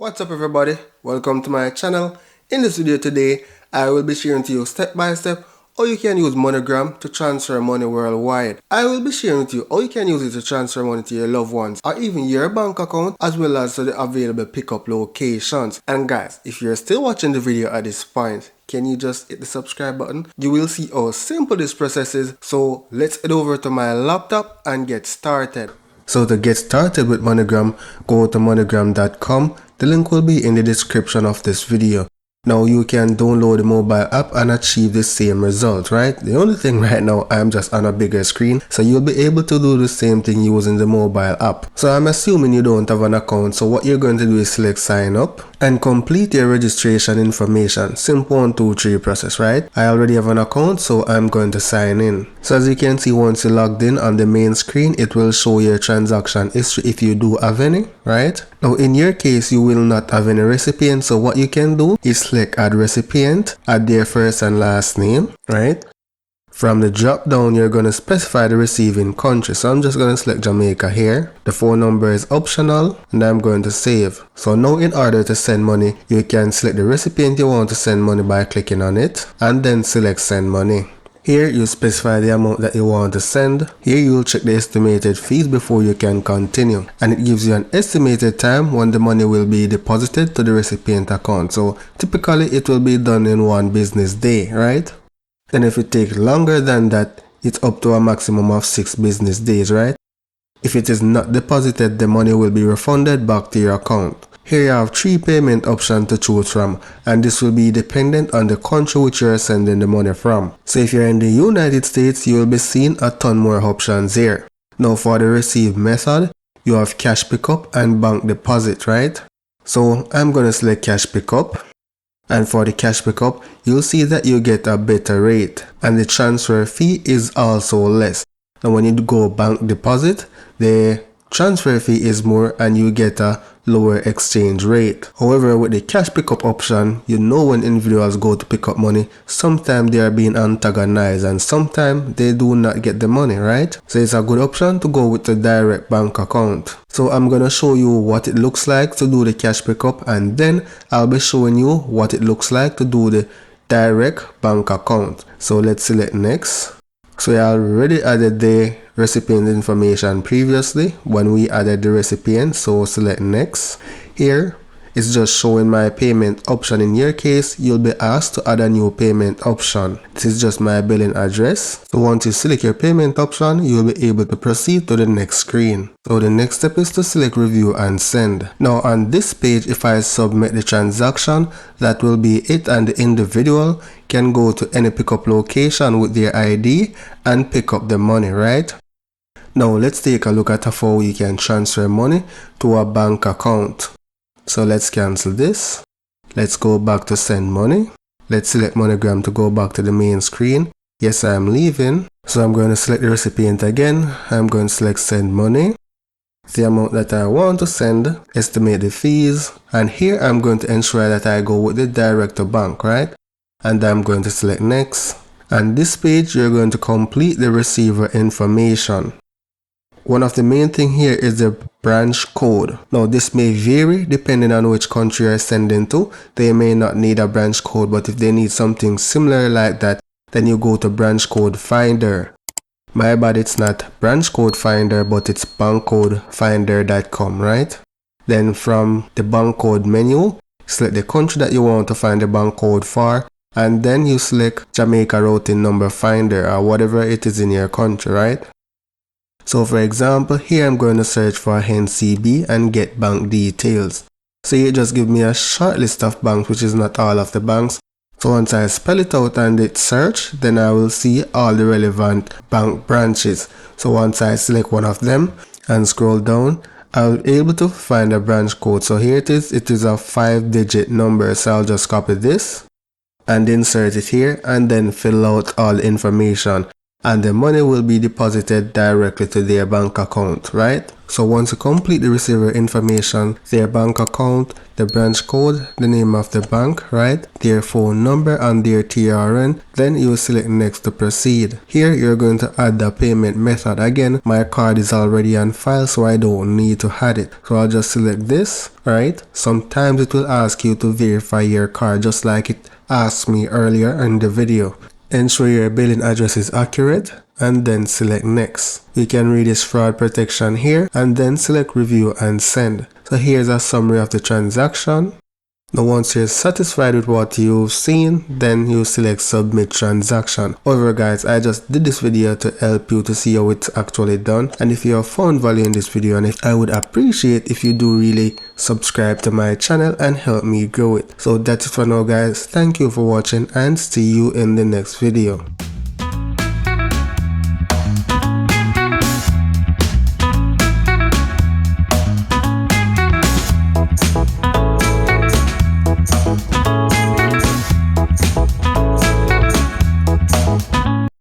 What's up everybody, welcome to my channel. In this video today, I will be sharing to you step by step how you can use MoneyGram to transfer money worldwide. I will be sharing with you how you can use it to transfer money to your loved ones or even your bank account, as well as to the available pickup locations. And guys, if you're still watching the video at this point, can you just hit the subscribe button? You will see how simple this process is. So let's head over to my laptop and get started. So to get started with MoneyGram, go to moneygram.com. The link will be in the description of this video. Now you can download the mobile app and achieve the same result, right? The only thing right now, I'm just on a bigger screen, so you'll be able to do the same thing using the mobile app. So I'm assuming you don't have an account, so what you're going to do is select sign up and complete your registration information. Simple 1, 2, 3 process, right? I already have an account, so I'm going to sign in. So as you can see, once you're logged in on the main screen, it will show your transaction history if you do have any, right? Now in your case, you will not have any recipient, so what you can do is select add recipient, add their first and last name, right? From the drop down, you're going to specify the receiving country. So I'm just going to select Jamaica here. The phone number is optional and I'm going to save. So now in order to send money, you can select the recipient you want to send money by clicking on it and then select send money. Here you specify the amount that you want to send. Here you will check the estimated fees before you can continue. And it gives you an estimated time when the money will be deposited to the recipient account. So typically it will be done in 1 business day, right? And if it takes longer than that, it's up to a maximum of 6 business days, right? If it is not deposited, the money will be refunded back to your account. Here you have 3 payment options to choose from, and this will be dependent on the country which you are sending the money from. So if you're in the United States, you will be seeing a ton more options here. Now for the receive method, you have cash pickup and bank deposit, right? So I'm going to select cash pickup. And for the cash pickup, you'll see that you get a better rate and the transfer fee is also less. Now when you go bank deposit, the transfer fee is more and you get a lower exchange rate. However, with the cash pickup option, you know when individuals go to pick up money, sometimes they are being antagonized and sometimes they do not get the money, right? So it's a good option to go with the direct bank account. So I'm going to show you what it looks like to do the cash pickup, and then I'll be showing you what it looks like to do the direct bank account. So let's select next. So I already added the recipient information previously when we added the recipient, so select next. Here it's just showing my payment option. In your case, you'll be asked to add a new payment option. This is just my billing address. So once you select your payment option, you'll be able to proceed to the next screen. So the next step is to select review and send. Now on this page, if I submit the transaction, that will be it, and the individual can go to any pickup location with their ID and pick up the money, right? Now let's take a look at how you can transfer money to a bank account. So let's cancel this. Let's go back to send money. Let's select MoneyGram to go back to the main screen. Yes, I'm leaving. So I'm going to select the recipient again. I'm going to select send money. The amount that I want to send, estimate the fees, and here I'm going to ensure that I go with the direct to bank, right? And I'm going to select next. And this page, you're going to complete the receiver information. One of the main thing here is the branch code. Now this may vary depending on which country you're sending to. They may not need a branch code, but if they need something similar like that, then you go to branch code finder. My bad, it's not branch code finder, but it's bankcodefinder.com, right? Then from the bank code menu, select the country that you want to find the bank code for, and then you select Jamaica routing number finder or whatever it is in your country, right? So for example, here I'm going to search for NCB and get bank details. So it just gives me a short list of banks, which is not all of the banks. So once I spell it out and hit search, then I will see all the relevant bank branches. So once I select one of them and scroll down, I'll be able to find a branch code. So here it is a 5-digit number. So I'll just copy this and insert it here and then fill out all the information. and the money will be deposited directly to their bank account, right? So once you complete the receiver information, their bank account, the branch code, the name of the bank, right, their phone number and their TRN, then you select next to proceed. Here you're going to add the payment method. Again, my card is already on file, so I don't need to add it. So I'll just select this, right? Sometimes it will ask you to verify your card, just like it asked me earlier in the video. Ensure your billing address is accurate and then select next. You can read this fraud protection here and then select review and send. So here's a summary of the transaction. Now once you're satisfied with what you've seen, then you select submit transaction. However guys, I just did this video to help you to see how it's actually done, and if you have found value in this video, and I would appreciate if you do really subscribe to my channel and help me grow it. So that's it for now guys. Thank you for watching and see you in the next video.